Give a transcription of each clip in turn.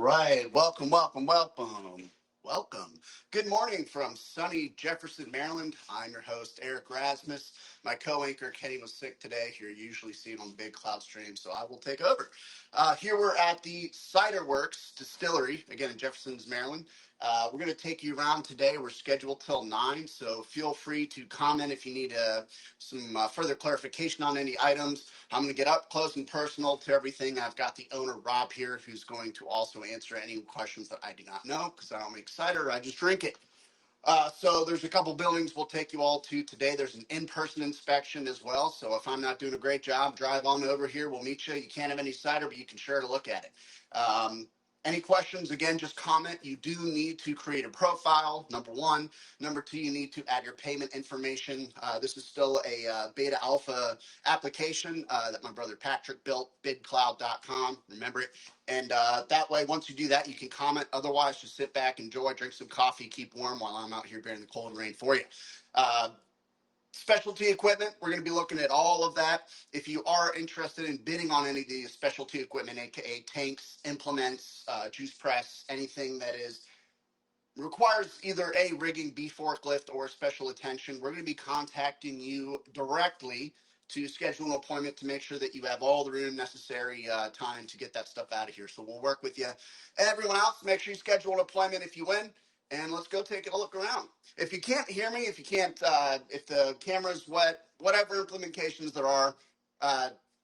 right. Welcome. Good morning from sunny Jefferson, Maryland. I'm your host, Eric Rasmus. My co-anchor, Kenny, was sick today. You're usually seen on Big Cloud Stream, so I will take over. Here we're at the Cider Works Distillery, again in Jefferson's, Maryland. We're going to take you around today. We're scheduled till 9, so feel free to comment if you need some further clarification on any items. I'm going to get up close and personal to everything. I've got the owner, Rob, here, who's going to also answer any questions that I do not know, because I don't make cider, I just drink it. So there's a couple buildings we'll take you all to today. There's an in-person inspection as well. So if I'm not doing a great job, drive on over here. We'll meet you. You can't have any cider, but you can sure to look at it. Any questions, again, just comment. You do need to create a profile, number one. Number two, you need to add your payment information. This is still a beta alpha application that my brother Patrick built, bigcloud.com. Remember it. And that way, once you do that, you can comment. Otherwise, just sit back, enjoy, drink some coffee, keep warm while I'm out here bearing the cold rain for you. Specialty equipment, we're going to be looking at all of that. If you are interested in bidding on any of the specialty equipment, aka tanks, implements, juice press, anything that requires either A, rigging, B, forklift, or special attention, we're going to be contacting you directly to schedule an appointment to make sure that you have all the room necessary time to get that stuff out of here. So we'll work with you. Everyone else, make sure you schedule an appointment if you win, and let's go take a look around. If you can't hear me, if you can't, if the camera's wet, whatever implementations there are,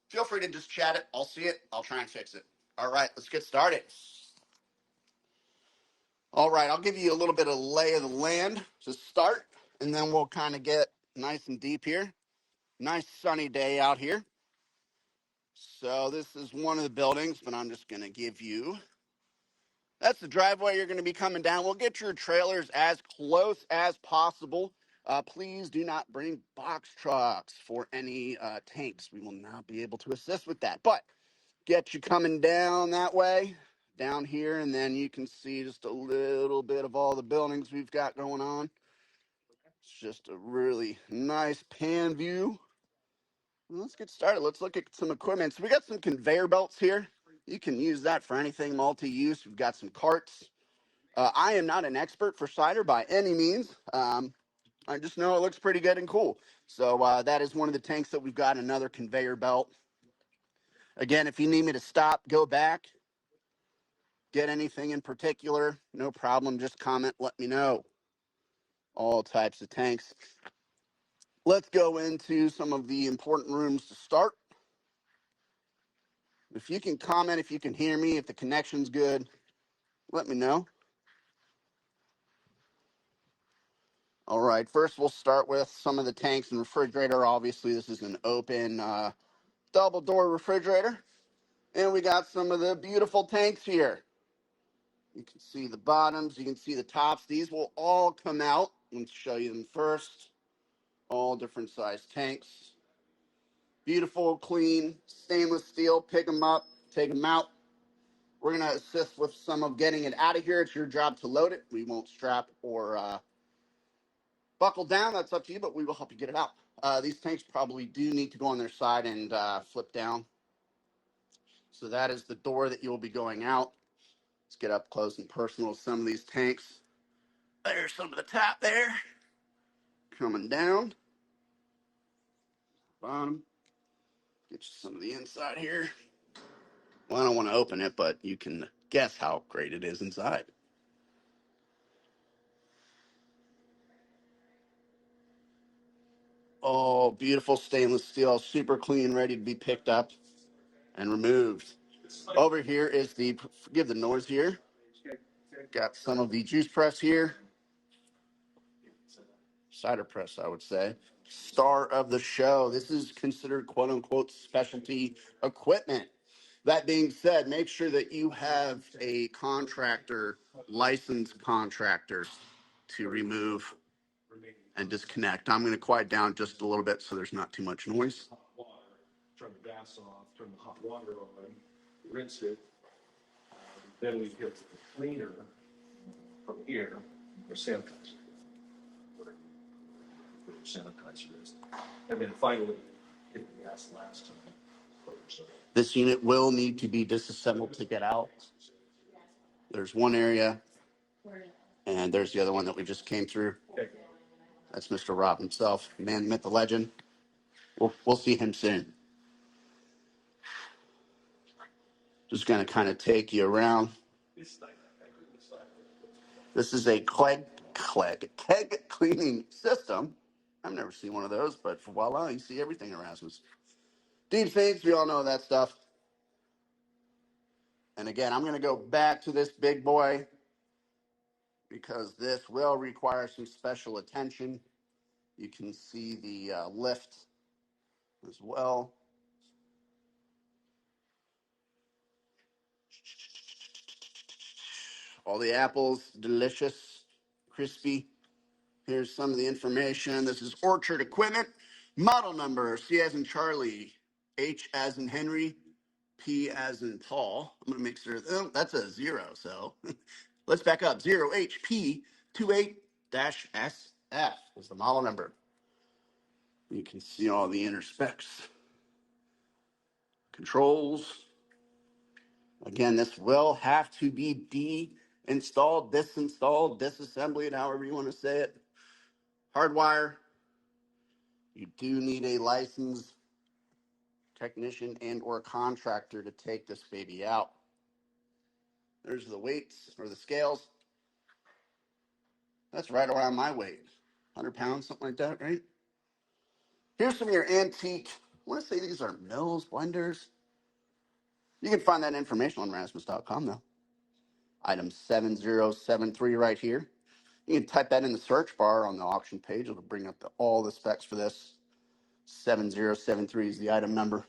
feel free to just chat it. I'll see it. I'll try and fix it. All right, let's get started. All right, I'll give you a little bit of lay of the land to start, and then we'll kind of get nice and deep here. Nice sunny day out here. So this is one of the buildings, but I'm just going to give you, that's the driveway you're going to be coming down. We'll get your trailers as close as possible. Please do not bring box trucks for any tanks. We will not be able to assist with that, but get you coming down that way, down here, and then you can see just a little bit of all the buildings we've got going on. It's just a really nice pan view. Let's get started. Let's look at some equipment. So we got some conveyor belts here. You can use that for anything multi-use. We've got some carts. I am not an expert for cider by any means. I just know it looks pretty good and cool. So that is one of the tanks that we've got, another conveyor belt. Again, if you need me to stop, go back, get anything in particular, no problem. Just comment, let me know. All types of tanks. Let's go into some of the important rooms to start. If you can comment, if you can hear me, if the connection's good, let me know. All right, first we'll start with some of the tanks and refrigerator. Obviously, this is an open double door refrigerator. And we got some of the beautiful tanks here. You can see the bottoms, you can see the tops. These will all come out. Let's show you them first. All different size tanks. Beautiful, clean, stainless steel. Pick them up, take them out. We're going to assist with some of getting it out of here. It's your job to load it. We won't strap or buckle down. That's up to you, but we will help you get it out. These tanks probably do need to go on their side and flip down. So that is the door that you'll be going out. Let's get up close and personal with some of these tanks. There's some of the top there. Coming down. Bottom. Get you some of the inside here. Well, I don't want to open it, but you can guess how great it is inside. Oh, beautiful stainless steel, super clean, ready to be picked up and removed. Over here is the, forgive the noise here. Got some of the juice press here. Cider press, I would say. Star of the show. This is considered quote unquote specialty equipment. That being said, make sure that you have a contractor, licensed contractor, to remove and disconnect. I'm going to quiet down just a little bit so there's not too much noise. Turn the gas off, turn the hot water on, rinse it. Then we get the cleaner from here, or sanitizer. Whatever sanitizer is. And then finally, get the gas last time. This unit will need to be disassembled to get out. There's one area, and there's the other one that we just came through. That's Mr. Rob himself, man, myth, the legend. We'll see him soon. Just going to kind of take you around. This is a keg cleaning system. I've never seen one of those, but voila, you see everything, Erasmus. Deep sinks, we all know that stuff. And again, I'm going to go back to this big boy because this will require some special attention. You can see the lift as well. All the apples, delicious, crispy. Here's some of the information. This is Orchard Equipment. Model number, C as in Charlie, H as in Henry, P as in Paul. I'm going to make sure, oh, that's a 0, so let's back up. 0HP28-SF is the model number. You can see all the inner specs. Controls. Again, this will have to be de-installed, disinstalled, disassembled, however you want to say it. Hardwire. You do need a licensed technician and or contractor to take this baby out. There's the weights or the scales. That's right around my weight. 100 pounds, something like that, right? Here's some of your antique, I want to say these are mills, blenders. You can find that information on Rasmus.com though. Item 7073 right here. You can type that in the search bar on the auction page. It'll bring up all the specs for this. 7073 is the item number.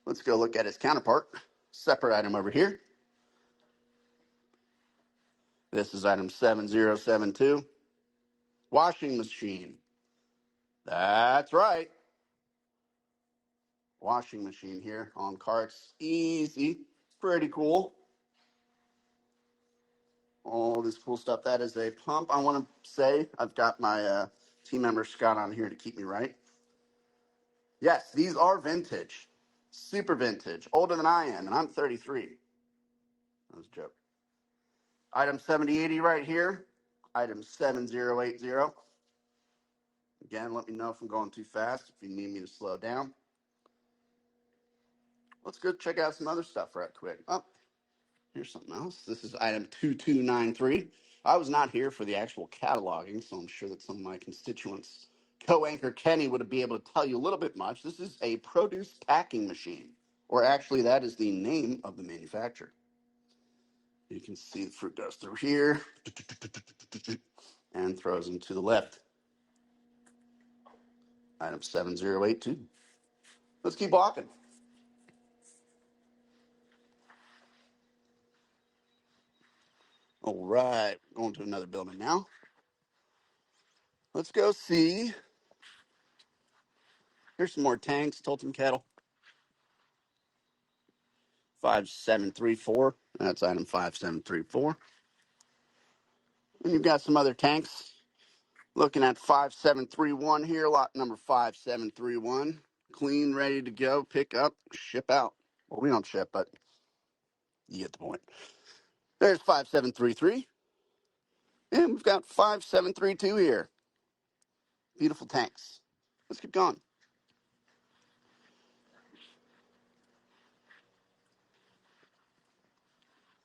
Let's go look at its counterpart. Separate item over here. This is item 7072. Washing machine. That's right. Washing machine here on carts. Easy. Pretty cool. All this cool stuff. That is a pump. I want to say I've got my team member Scott on here to keep me right. Yes, these are vintage. Super vintage. Older than I am, and I'm 33. That was a joke. Item 7080 right here. Item 7080. Again, let me know if I'm going too fast, if you need me to slow down. Let's go check out some other stuff right quick. Oh, here's something else. This is item 2293. I was not here for the actual cataloging, so I'm sure that some of my constituents, co-anchor Kenny, would be able to tell you a little bit much. This is a produce packing machine, or actually that is the name of the manufacturer. You can see the fruit goes through here and throws them to the left. Item 7082. Let's keep walking. All right, going to another building now. Let's go see. Here's some more tanks, Tolton Kettle. 5734. That's item 5734. And you've got some other tanks. Looking at 5731 here, lot number 5731. Clean, ready to go, pick up, ship out. Well, we don't ship, but you get the point. There's 5733. And we've got 5732 here. Beautiful tanks. Let's keep going.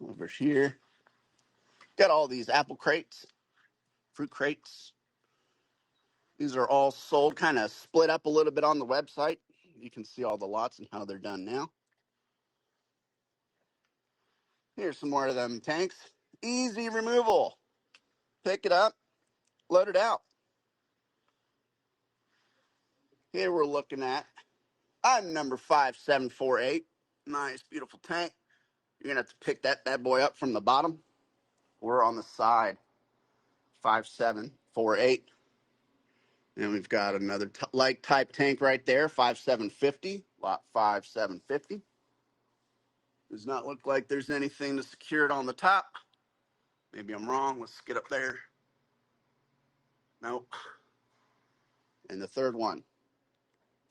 Over here. Got all these apple crates, fruit crates. These are all sold, kind of split up a little bit on the website. You can see all the lots and how they're done now. Here's some more of them tanks. Easy removal. Pick it up, load it out. Here we're looking at item number 5748. Nice, beautiful tank. You're going to have to pick that bad boy up from the bottom. We're on the side, 5748. And we've got another like type tank right there, 5750, lot 5750. Does not look like there's anything to secure it on the top. Maybe I'm wrong. Let's get up there. Nope. And the third one,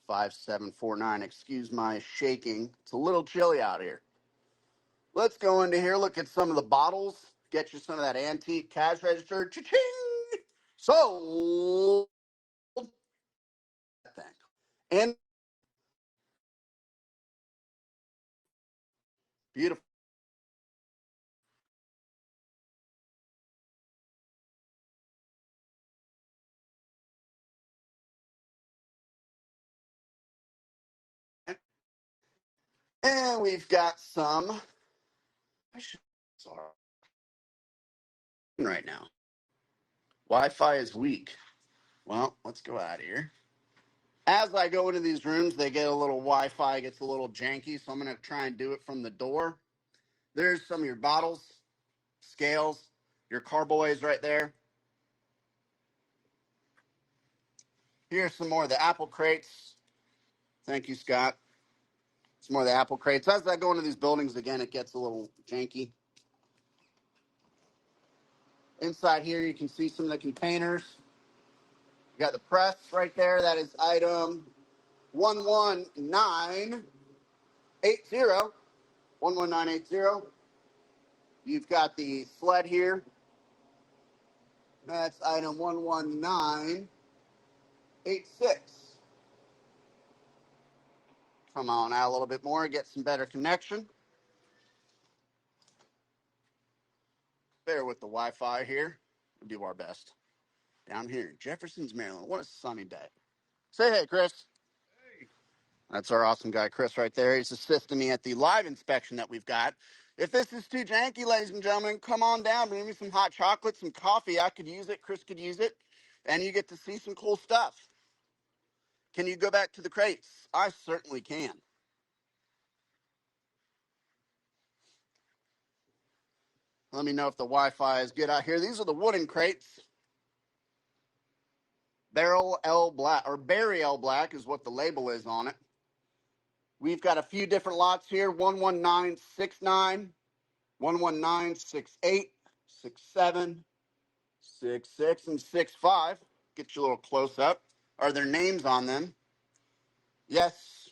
5749. Excuse my shaking. It's a little chilly out here. Let's go into here, look at some of the bottles, get you some of that antique cash register. Cha-ching! Sold that thing. And beautiful. And we've got some. I should. Sorry. Right now. Wi-Fi is weak. Well, let's go out of here. As I go into these rooms, they get a little Wi-Fi, gets a little janky, so I'm going to try and do it from the door. There's some of your bottles, scales, your carboys right there. Here's some more of the apple crates. Thank you, Scott. Some more of the apple crates. As I go into these buildings, again, it gets a little janky. Inside here, you can see some of the containers. You got the press right there. That is item 11980. 11980. You've got the sled here. That's item 11986. Come on out a little bit more, get some better connection. Bear with the Wi-Fi here. We'll do our best. Down here in Jefferson's, Maryland. What a sunny day. Say hey, Chris. Hey. That's our awesome guy, Chris, right there. He's assisting me at the live inspection that we've got. If this is too janky, ladies and gentlemen, come on down. Bring me some hot chocolate, some coffee. I could use it. Chris could use it. And you get to see some cool stuff. Can you go back to the crates? I certainly can. Let me know if the Wi-Fi is good out here. These are the wooden crates. Barrel L Black, or Berry L Black is what the label is on it. We've got a few different lots here. 11969, 11968, 67, 66, and 65. Get you a little close up. Are there names on them? Yes.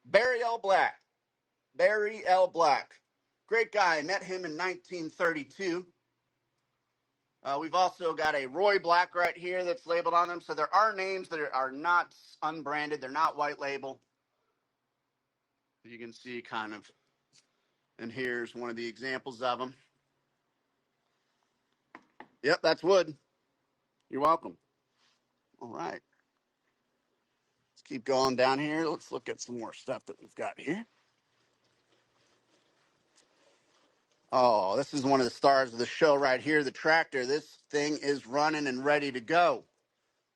Barry L Black. Barry L Black. Great guy. I met him in 1932. We've also got a Roy Black right here that's labeled on them. So there are names that are not unbranded. They're not white label. You can see kind of, and here's one of the examples of them. Yep, that's wood. You're welcome. All right. Let's keep going down here. Let's look at some more stuff that we've got here. Oh, this is one of the stars of the show right here, the tractor. This thing is running and ready to go.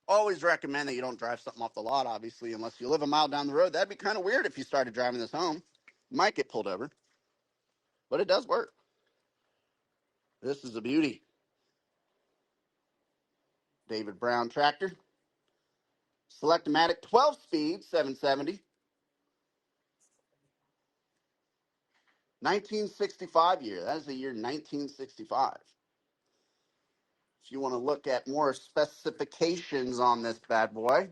Always recommend that you don't drive something off the lot, obviously, unless you live a mile down the road. That'd be kind of weird if you started driving this home. You might get pulled over, but it does work. This is a beauty. David Brown tractor. Select-O-Matic 12-speed 770. 1965 year. That is the year 1965. If you want to look at more specifications on this bad boy,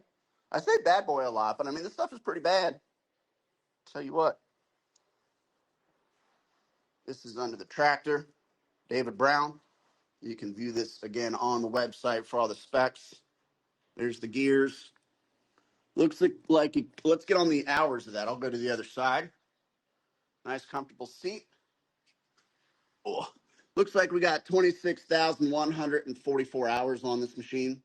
I say bad boy a lot, but I mean, this stuff is pretty bad. Tell you what, this is under the tractor, David Brown. You can view this again on the website for all the specs. There's the gears. Looks like let's get on the hours of that. I'll go to the other side. Nice, comfortable seat. Oh, looks like we got 26,144 hours on this machine.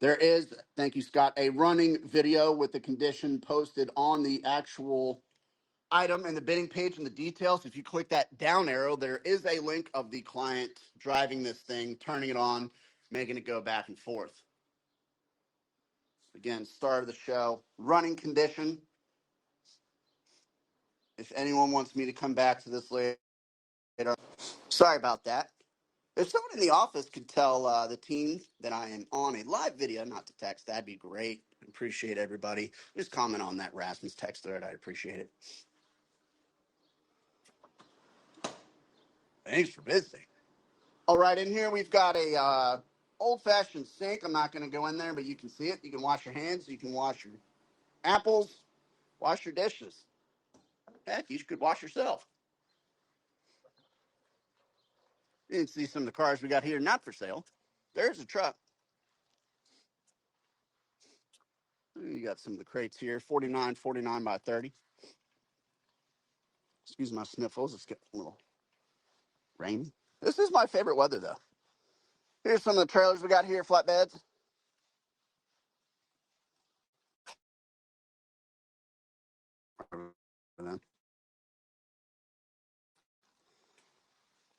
There is, thank you, Scott, a running video with the condition posted on the actual item and the bidding page and the details. If you click that down arrow, there is a link of the client driving this thing, turning it on, making it go back and forth. Again, start of the show, running condition. If anyone wants me to come back to this later, sorry about that. If someone in the office could tell the team that I am on a live video, not to text, that'd be great. Appreciate everybody. Just comment on that Rasmus text thread. I'd appreciate it. Thanks for visiting. All right, in here we've got a old-fashioned sink. I'm not going to go in there, but you can see it. You can wash your hands. You can wash your apples, wash your dishes. Heck, you could wash yourself. You can see some of the cars we got here not for sale. There's a truck. You got some of the crates here, 49 by 30. Excuse my sniffles. It's getting a little rainy. This is my favorite weather, though. Here's some of the trailers we got here, flatbeds.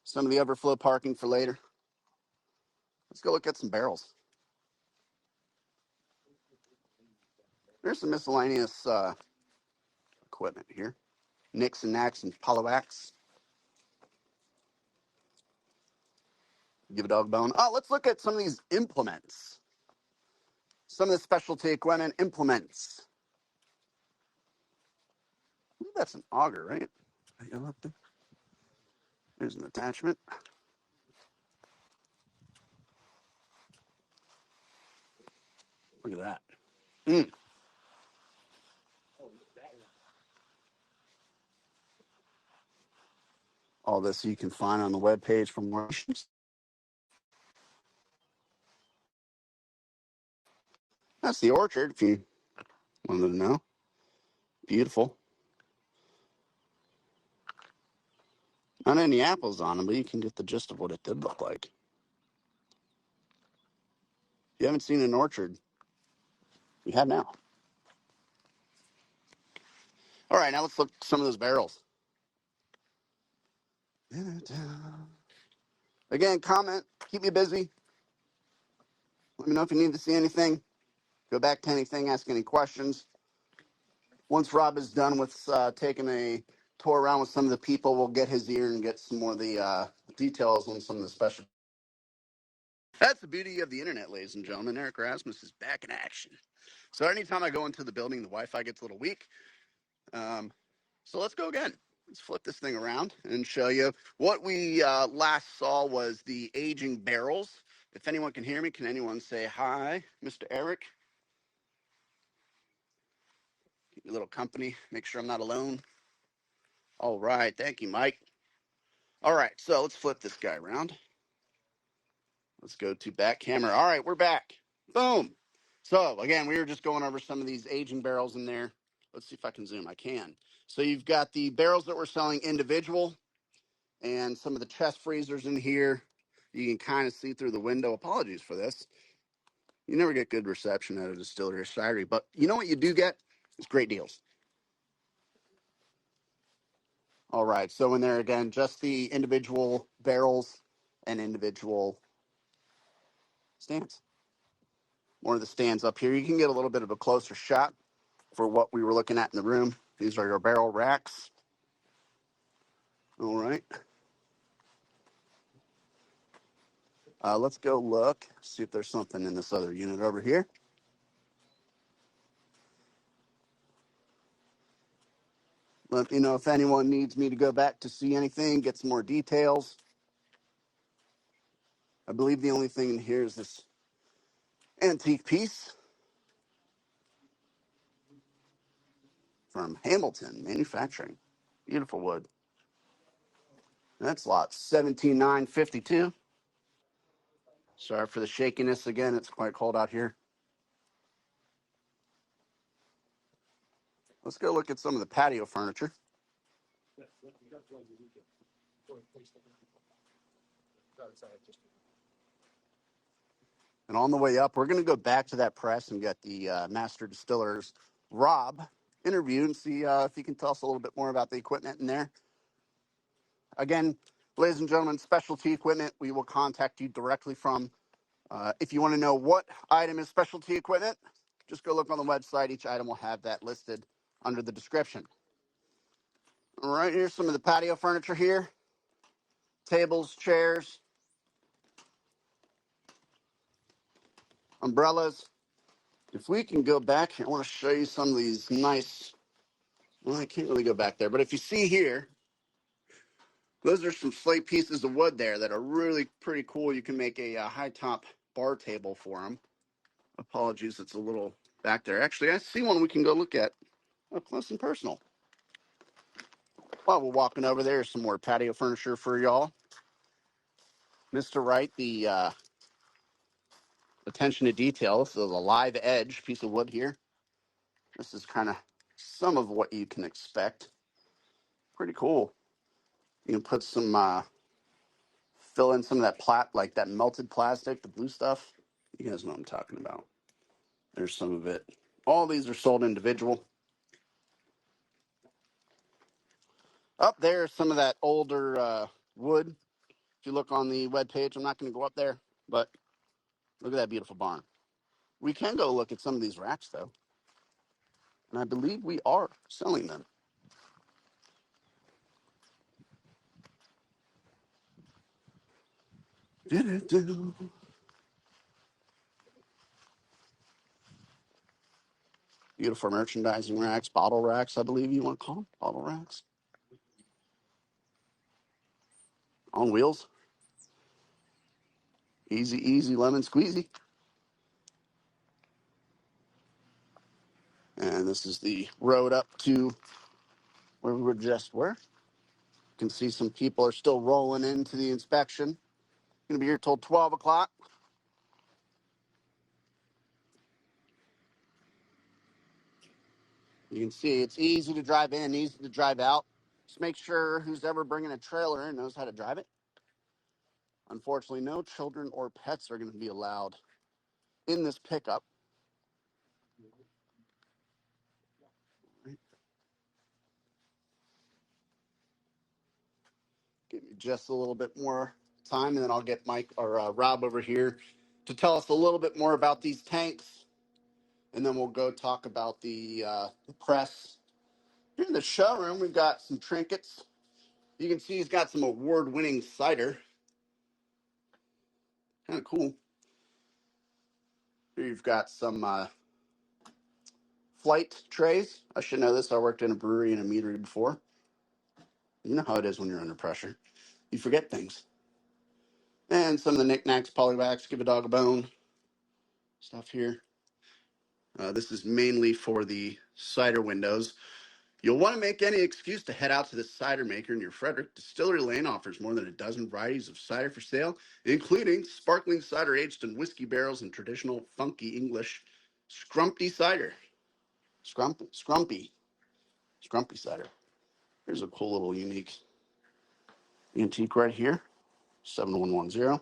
Some of the overflow parking for later. Let's go look at some barrels. There's some miscellaneous equipment here. Nicks and knacks and Poloax. Give a dog a bone. Oh, let's look at some of these implements. Some of the specialty equipment implements. Ooh, that's an auger, right? There's an attachment. Look at that. Mm. All this you can find on the webpage from where. That's the orchard, if you wanted to know. Beautiful. Not any apples on them, but you can get the gist of what it did look like. If you haven't seen an orchard, you have now. All right, now let's look at some of those barrels. Again, comment, keep me busy. Let me know if you need to see anything. Go back to anything, ask any questions. Once Rob is done with taking a tour around with some of the people, we'll get his ear and get some more of the details on some of the special. That's the beauty of the internet, ladies and gentlemen. Eric Rasmus is back in action. So anytime I go into the building, the Wi-Fi gets a little weak. So let's go again. Let's flip this thing around and show you. What we last saw was the aging barrels. If anyone can hear me, can anyone say hi, Mr. Eric? Keep me a little company. Make sure I'm not alone. All right. Thank you, Mike. All right. So let's flip this guy around. Let's go to back camera. All right. We're back. Boom. So again, we were just going over some of these aging barrels in there. Let's see if I can zoom. I can. So you've got the barrels that we're selling individual and some of the chest freezers in here. You can kind of see through the window. Apologies for this. You never get good reception at a distillery or cidery, but you know what you do get is great deals. All right, so in there again, just the individual barrels and individual stands. More of the stands up here. You can get a little bit of a closer shot for what we were looking at in the room. These are your barrel racks. All right. Let's go look, see if there's something in this other unit over here. Let me know if anyone needs me to go back to see anything, get some more details. I believe the only thing in here is this antique piece from Hamilton Manufacturing. Beautiful wood. That's lot 17952. Sorry for the shakiness again. It's quite cold out here. Let's go look at some of the patio furniture. And on the way up, we're going to go back to that press and get the master distillers, Rob, interview and see if he can tell us a little bit more about the equipment in there. Again, ladies and gentlemen, specialty equipment, we will contact you directly from. If you want to know what item is specialty equipment, just go look on the website. Each item will have that listed under the description. All right, here's some of the patio furniture here. Tables, chairs, umbrellas. If we can go back, I want to show you some of these nice, well, I can't really go back there, but if you see here, those are some slate pieces of wood there that are really pretty cool. You can make a high top bar table for them. Apologies, it's a little back there. Actually, I see one we can go look at up close and personal. While we're walking over there, some more patio furniture for y'all. Mr. Wright, the attention to detail. So the live edge piece of wood here. This is kind of some of what you can expect. Pretty cool. You can put some, fill in some of that like that melted plastic, the blue stuff. You guys know what I'm talking about. There's some of it. All these are sold individual. Up there is some of that older wood. If you look on the webpage, I'm not going to go up there, but look at that beautiful barn. We can go look at some of these racks, though, and I believe we are selling them. Beautiful merchandising racks, bottle racks, I believe you want to call them, bottle racks. On wheels. Easy, easy, lemon squeezy. And this is the road up to where we were. You can see some people are still rolling into the inspection. Going to be here till 12 o'clock. You can see it's easy to drive in, easy to drive out. Just make sure who's ever bringing a trailer in knows how to drive it. Unfortunately, no children or pets are going to be allowed in this pickup. Give me just a little bit more time, and then I'll get Mike or Rob over here to tell us a little bit more about these tanks, and then we'll go talk about the press. Here in the showroom, we've got some trinkets. You can see he's got some award-winning cider. Kind of cool. Here you've got some flight trays. I should know this. I worked in a brewery and a meadery before. You know how it is when you're under pressure. You forget things. And some of the knickknacks, polywax, give a dog a bone stuff here. This is mainly for the cider windows. You'll want to make any excuse to head out to the cider maker in your Frederick. Distillery Lane offers more than a dozen varieties of cider for sale, including sparkling cider aged in whiskey barrels and traditional funky English scrumpy cider. Scrumpy cider. Here's a cool little unique antique right here, 7110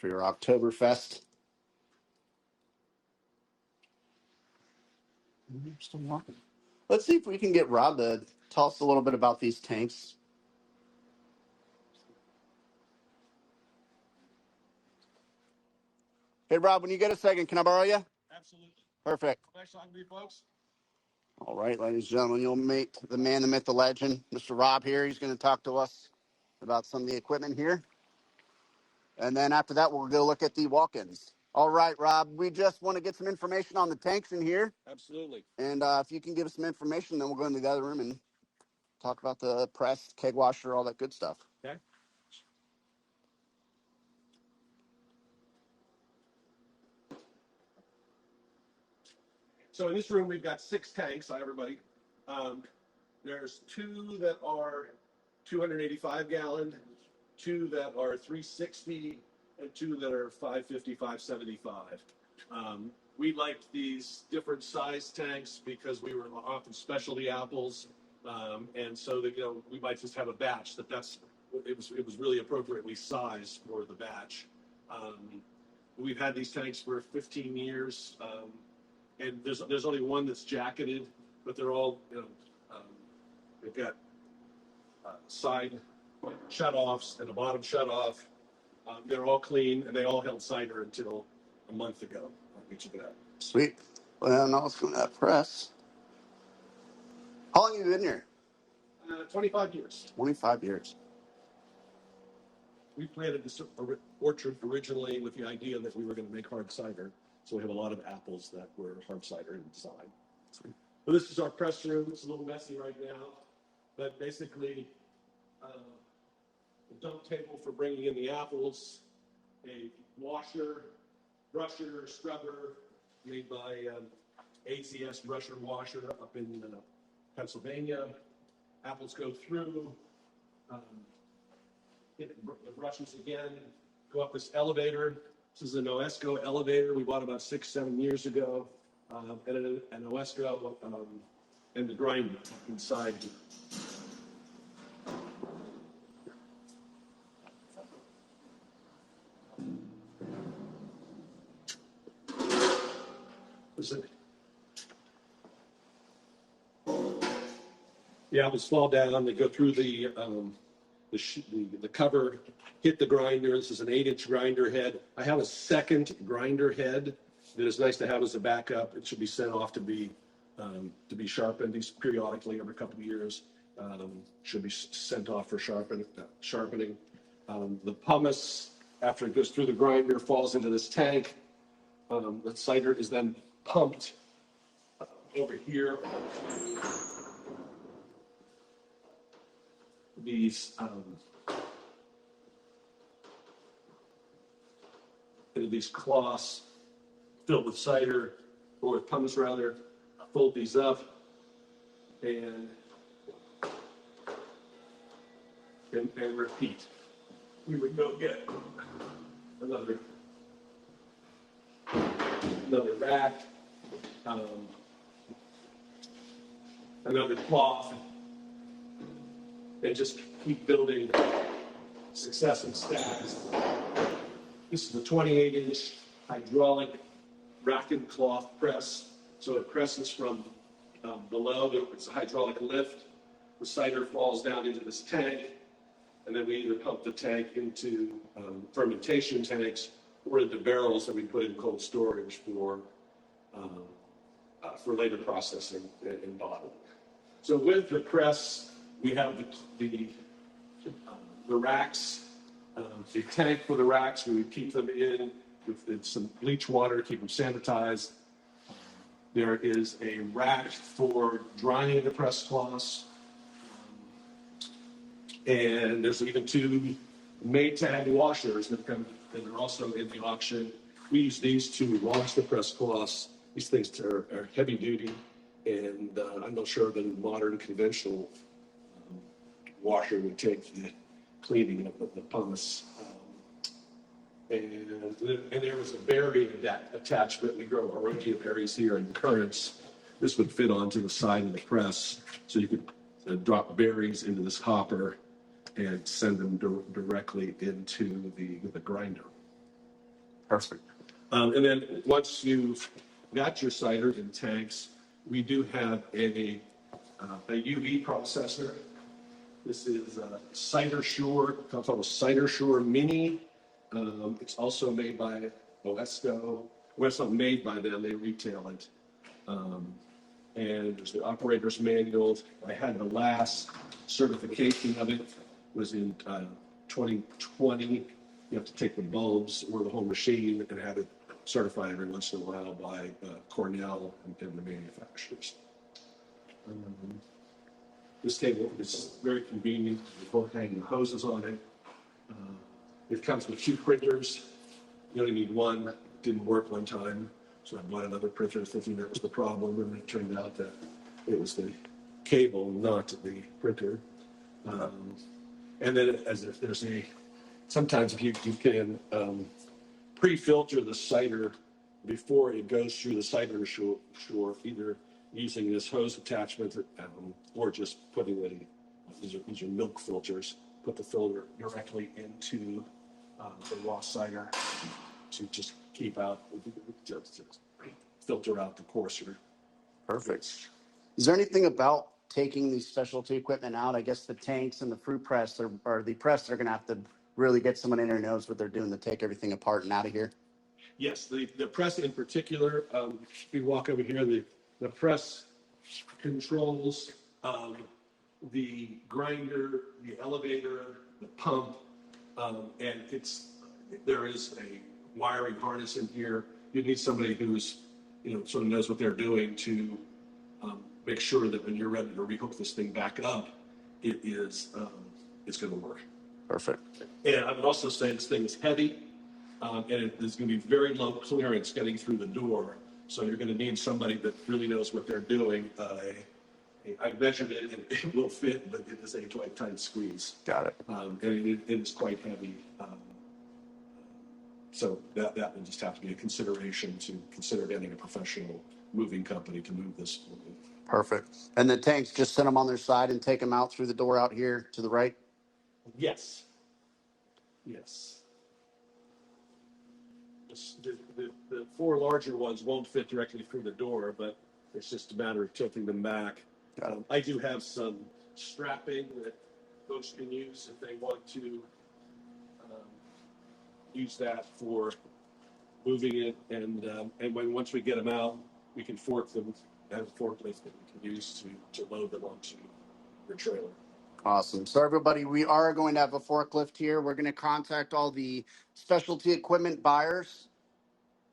for your Oktoberfest. Still walking. Let's see if we can get Rob to tell us a little bit about these tanks. Hey, Rob, when you get a second, can I borrow you? Absolutely. Perfect. Nice talking to you, folks. All All right, ladies and gentlemen, you'll meet the man, the myth, the legend, Mr. Rob here. He's going to talk to us about some of the equipment here. And then after that, we'll go look at the walk-ins. All right, Rob, we just want to get some information on the tanks in here. Absolutely. And if you can give us some information, then we'll go into the other room and talk about the press, keg washer, all that good stuff. Okay. So in this room, we've got 6 tanks. Hi, everybody. There's 2 that are 285 gallon, 2 that are 360, and 2 that are 550, 575. We liked these different size tanks because we were often specialty apples, and so that we might just have a batch. It was really appropriately sized for the batch. We've had these tanks for 15 years, and there's only one that's jacketed, but they're all they've got side shutoffs and a bottom shutoff. They're all clean, and they all held cider until a month ago. I'll get you that. Sweet. Well, now let's go to that press. How long have you been here? 25 years. 25 years. We planted this orchard originally with the idea that we were going to make hard cider. So we have a lot of apples that were hard cider inside. Sweet. So this is our press room. It's a little messy right now, but basically a dump table for bringing in the apples, a washer, brusher, scrubber made by ACS Brusher Washer up in Pennsylvania. Apples go through. Hit the brushes again, go up this elevator. This is an Oesco elevator we bought about 6-7 years ago. And an Oesco and the grinder inside. Listen. The apples fall down, they go through the cover, hit the grinder. This is an 8-inch grinder head. I have a second grinder head that is nice to have as a backup. It should be sent off to be sharpened these periodically every couple of years. Should be sent off for sharpening. The pumice, after it goes through the grinder, falls into this tank. The cider is then pumped over here. These cloths filled with cider, or with pumice rather, fold these up and repeat. We would go get another rack, another cloth, and just keep building successive stacks. This is a 28-inch hydraulic rack and cloth press. So it presses from below. It's a hydraulic lift. The cider falls down into this tank, and then we either pump the tank into fermentation tanks or into barrels that we put in cold storage for later processing and bottling. So with the press, we have the racks, the tank for the racks. We would keep them in with some bleach water, keep them sanitized. There is a rack for drying the press cloths. And there's even 2 Maytag washers that are also in the auction. We use these to wash the press cloths. These things are heavy duty, and I'm not sure that a modern conventional washer would take the cleaning of the pumice. And there was a berry attachment. We grow Orogia berries here in currants. This would fit onto the side of the press, so you could drop berries into this hopper and send them directly into the grinder. Perfect. And then once you've got your cider in tanks, we do have a UV processor. This is a Cider Sure, called a Cider Sure Mini. It's also made by Oesco. Well, it's not made by them, they retail it. And there's the operator's manual. I had the last certification of it, was in 2020. You have to take the bulbs or the whole machine and have it certified every once in a while by Cornell and the manufacturers. This table is very convenient. You both hang the hoses on it. It comes with 2 printers. You only need one. It didn't work one time, so I bought another printer thinking that was the problem, and it turned out that it was the cable, not the printer. And then sometimes if you can pre-filter the cider before it goes through the cider sure, either using this hose attachment or just putting these are milk filters. Put the filter directly into the raw cider to just keep out, just filter out the coarser. Perfect. Is there anything about taking these specialty equipment out? I guess the tanks and the fruit press or the press, they're going to have to really get someone in there who knows what they're doing to take everything apart and out of here. Yes, the press in particular, if you walk over here, the press controls the grinder, the elevator, the pump, and there is a wiring harness in here. You need somebody who's, sort of knows what they're doing to make sure that when you're ready to rehook this thing back up, it's going to work. Perfect. And I would also say this thing is heavy, and there's going to be very low clearance getting through the door. So you're going to need somebody that really knows what they're doing, I measured it, and it will fit, but it is a tight squeeze. Got it. And it is quite heavy. So that will just have to be a consideration to consider getting a professional moving company to move this for me. Perfect. And the tanks, just set them on their side and take them out through the door out here to the right? Yes. Yes. The four larger ones won't fit directly through the door, but it's just a matter of tilting them back. Got it. I do have some strapping that folks can use if they want to um, use that for moving it, and once we get them out, we can fork them, have a forklift that we can use to load them onto your trailer. Awesome. So everybody, we are going to have a forklift here. We're going to contact all the specialty equipment buyers.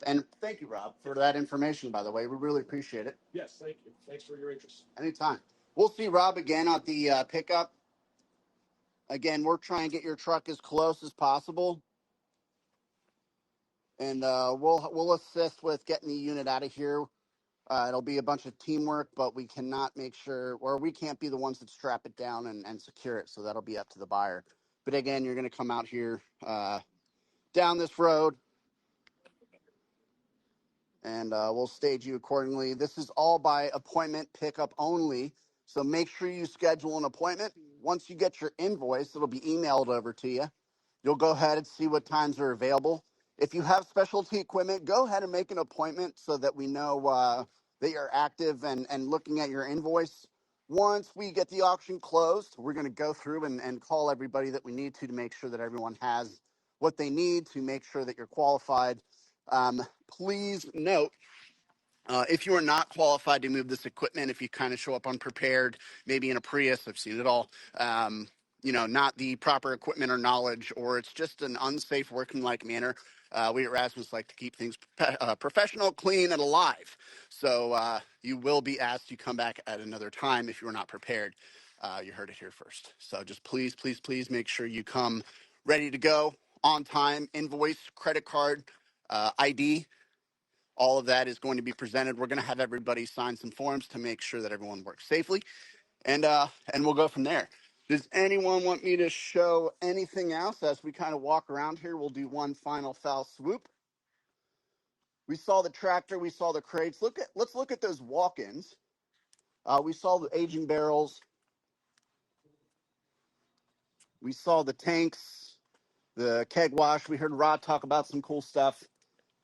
And thank you, Rob, for that information, by the way. We really appreciate it. Yes, thank you. Thanks for your interest. Anytime. We'll see Rob again at the pickup. Again, we're trying to get your truck as close as possible. And we'll assist with getting the unit out of here. It'll be a bunch of teamwork, but we cannot make sure, or we can't be the ones that strap it down and secure it. So that'll be up to the buyer. But again, you're going to come out here down this road, and we'll stage you accordingly. This is all by appointment pickup only. So make sure you schedule an appointment. Once you get your invoice, it'll be emailed over to you. You'll go ahead and see what times are available. If you have specialty equipment, go ahead and make an appointment so that we know that you're active and looking at your invoice. Once we get the auction closed, we're going to go through and call everybody that we need to make sure that everyone has what they need to make sure that you're qualified. Please note, if you are not qualified to move this equipment, if you kind of show up unprepared, maybe in a Prius, I've seen it all, not the proper equipment or knowledge, or it's just an unsafe working like manner, we at Rasmus like to keep things professional, clean, and alive. So you will be asked to come back at another time if you are not prepared. You heard it here first. So just please, please, please make sure you come ready to go on time, invoice, credit card, ID. All of that is going to be presented. We're going to have everybody sign some forms to make sure that everyone works safely, and we'll go from there. Does anyone want me to show anything else as we kind of walk around here? We'll do one final foul swoop. We saw the tractor, we saw the crates. Let's look at those walk-ins. We saw the aging barrels. We saw the tanks, the keg wash. We heard Rod talk about some cool stuff,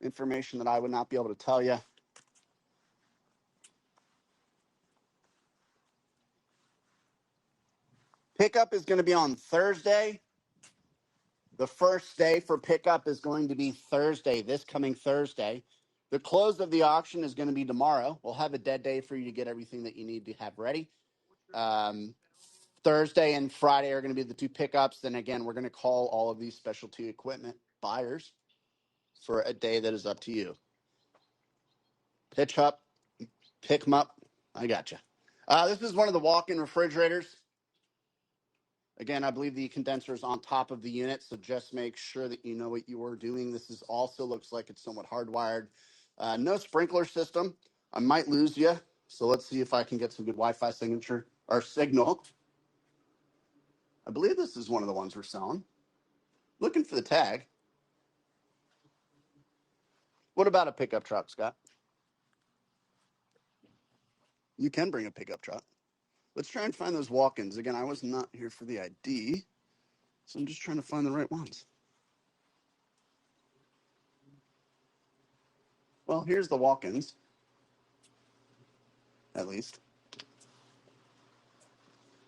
information that I would not be able to tell you. Pickup is going to be on Thursday. The first day for pickup is going to be Thursday, this coming Thursday. The close of the auction is going to be tomorrow. We'll have a dead day for you to get everything that you need to have ready. Um, Thursday and Friday are going to be the two pickups. Then again, we're going to call all of these specialty equipment buyers for a day that is up to you. Pitch up, pick them up. I got you. This is one of the walk-in refrigerators. Again, I believe the condenser is on top of the unit, so just make sure that you know what you are doing. This is also looks like it's somewhat hardwired. No sprinkler system. I might lose you, so let's see if I can get some good Wi-Fi signature or signal. I believe this is one of the ones we're selling. Looking for the tag. What about a pickup truck, Scott? You can bring a pickup truck. Let's try and find those walk-ins. Again, I was not here for the ID, so I'm just trying to find the right ones. Well, here's the walk-ins, at least.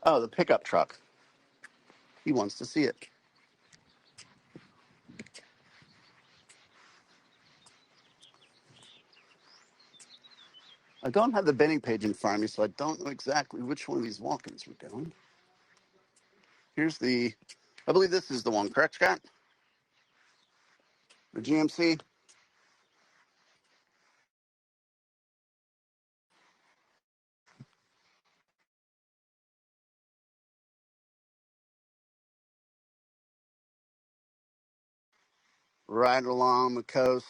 Oh, the pickup truck. He wants to see it. I don't have the bidding page in front of me, so I don't know exactly which one of these walk-ins we're doing. Here's I believe this is the one, correct, Scott? The GMC. Right along the coast.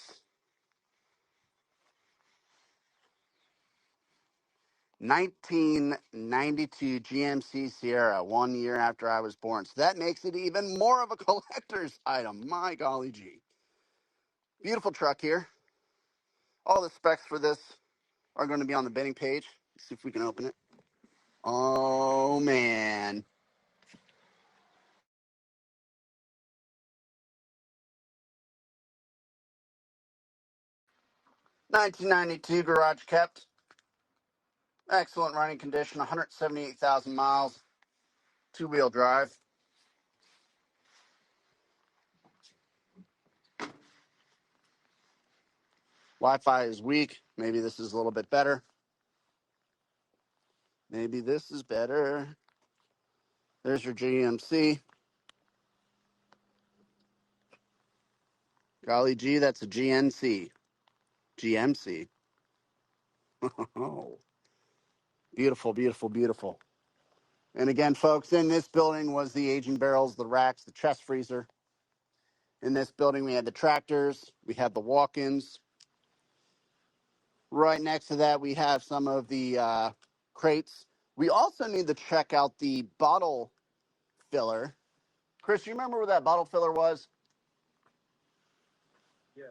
1992 GMC Sierra, 1 year after I was born. So that makes it even more of a collector's item. My golly gee. Beautiful truck here. All the specs for this are going to be on the bidding page. Let's see if we can open it. Oh, man. 1992 garage kept. Excellent running condition, 178,000 miles, two-wheel drive. Wi-Fi is weak. Maybe this is a little bit better. Maybe this is better. There's your GMC. Golly gee, that's a GNC. GMC. Oh, beautiful, beautiful, beautiful. And again, folks, in this building was the aging barrels, the racks, the chest freezer. In this building, we had the tractors. We had the walk-ins. Right next to that, we have some of the crates. We also need to check out the bottle filler. Chris, you remember where that bottle filler was? Yeah.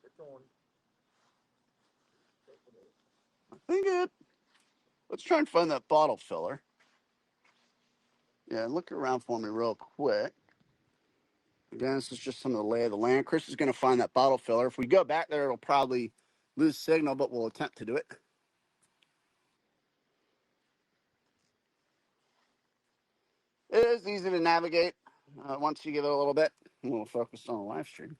It's on. I think it. Let's try and find that bottle filler. Yeah, look around for me real quick. Again, this is just some of the lay of the land. Chris is going to find that bottle filler. If we go back there, it'll probably lose signal, but we'll attempt to do it. It is easy to navigate once you give it a little bit. We'll focus on the live stream.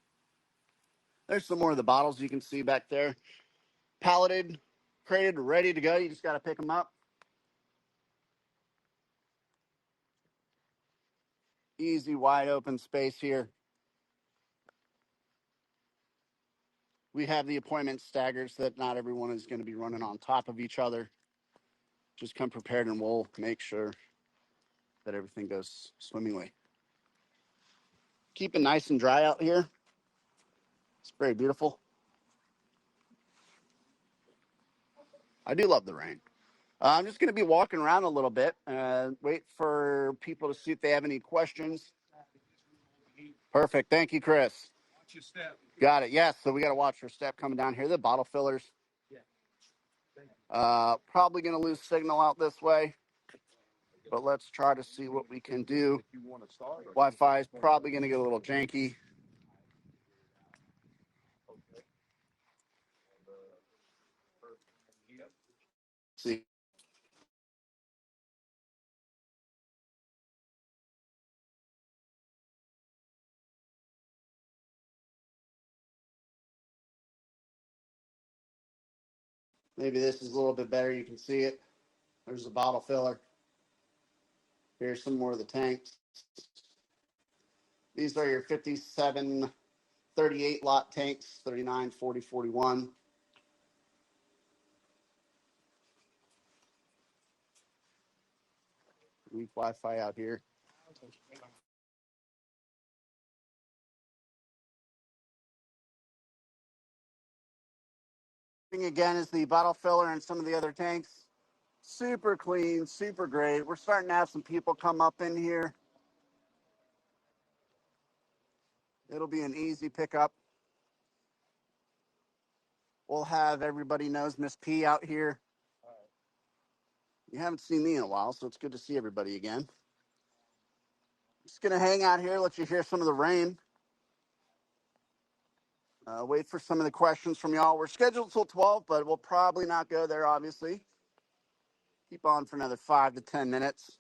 There's some more of the bottles you can see back there. Palleted, crated, ready to go. You just got to pick them up. Easy, wide open space here. We have the appointment staggered so that not everyone is going to be running on top of each other. Just come prepared and we'll make sure that everything goes swimmingly. Keep it nice and dry out here. It's very beautiful. I do love the rain. I'm just going to be walking around a little bit and wait for people to see if they have any questions. Perfect. Thank you, Chris. Watch your step. Got it. Yes. So we got to watch our step coming down here. The bottle fillers. Probably going to lose signal out this way, but let's try to see what we can do. Wi-Fi is probably going to get a little janky. See. Maybe this is a little bit better. You can see it. There's the bottle filler. Here's some more of the tanks. These are your 57, 38 lot tanks, 39, 40, 41. Weak Wi-Fi out here. Again is the bottle filler and some of the other tanks. Super clean, super great. We're starting to have some people come up in here. It'll be an easy pickup. We'll have everybody knows Miss P out here. You haven't seen me in a while, so it's good to see everybody again. Just going to hang out here, let you hear some of the rain. Wait for some of the questions from y'all. We're scheduled till 12, but we'll probably not go there, obviously. Keep on for another 5 to 10 minutes,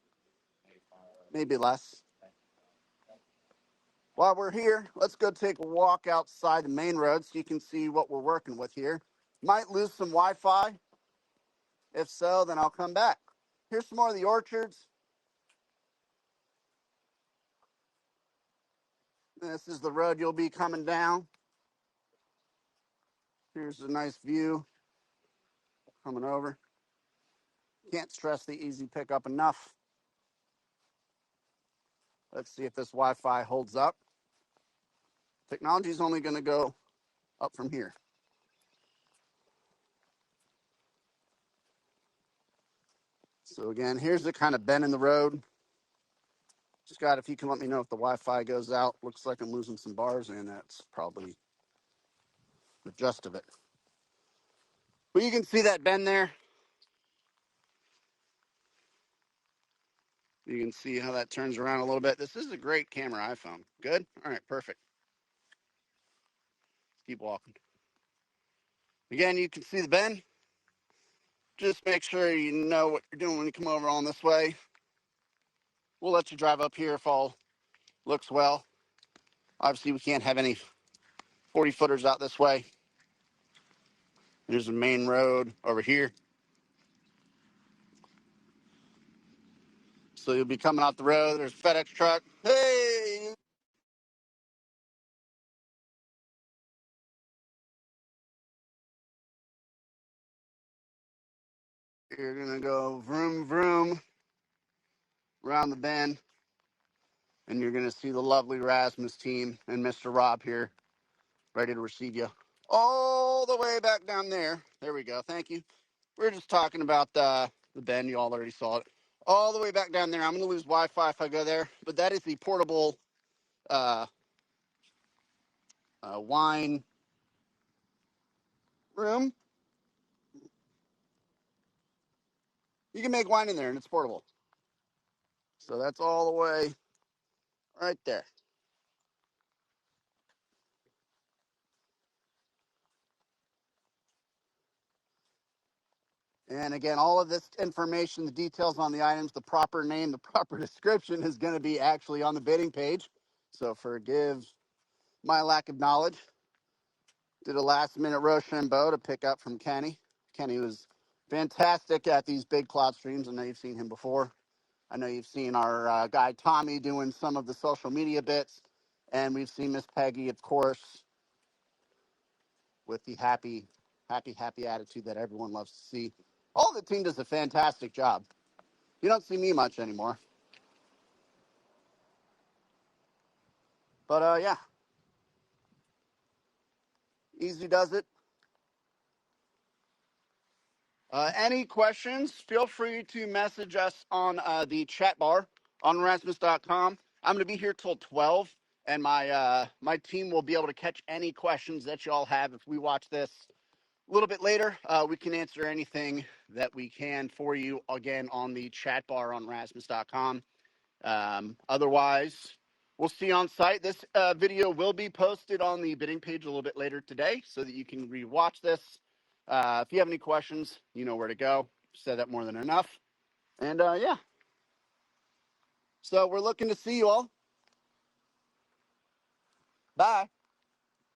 maybe less. While we're here, let's go take a walk outside the main road so you can see what we're working with here. Might lose some Wi-Fi. If so, then I'll come back. Here's some more of the orchards. This is the road you'll be coming down. Here's a nice view coming over. Can't stress the easy pickup enough. Let's see if this Wi-Fi holds up. Technology is only going to go up from here. So again, here's the kind of bend in the road. Scott, if you can let me know if the Wi-Fi goes out. Looks like I'm losing some bars, and that's probably the gist of it. But you can see that bend there. You can see how that turns around a little bit. This is a great camera iPhone. Good? All right, perfect. Keep walking. Again, you can see the bend. Just make sure you know what you're doing when you come over on this way. We'll let you drive up here if all looks well. Obviously, we can't have any 40-footers out this way. There's the main road over here. So you'll be coming out the road. There's a FedEx truck. Hey! You're going to go vroom, vroom around the bend. And you're going to see the lovely Rasmus team and Mr. Rob here ready to receive you. All the way back down there. There we go. Thank you. We're just talking about the bend. You all already saw it. All the way back down there. I'm going to lose Wi-Fi if I go there. But that is the portable wine room. You can make wine in there, and it's portable. So that's all the way right there. And again, all of this information, the details on the items, the proper name, the proper description is going to be actually on the bidding page. So forgive my lack of knowledge. Did a last minute Rochambeau to pick up from Kenny. Kenny was fantastic at these big cloud streams. I know you've seen him before. I know you've seen our guy Tommy doing some of the social media bits. And we've seen Miss Peggy, of course, with the happy attitude that everyone loves to see. All the team does a fantastic job. You don't see me much anymore. But yeah, easy does it. Any questions, feel free to message us on the chat bar on Rasmus.com. I'm going to be here till 12, and my team will be able to catch any questions that y'all have. If we watch this a little bit later, we can answer anything that we can for you, again, on the chat bar on Rasmus.com. Otherwise, we'll see you on site. This video will be posted on the bidding page a little bit later today so that you can rewatch this. If you have any questions, you know where to go. Said that more than enough. And yeah, so we're looking to see you all. Bye.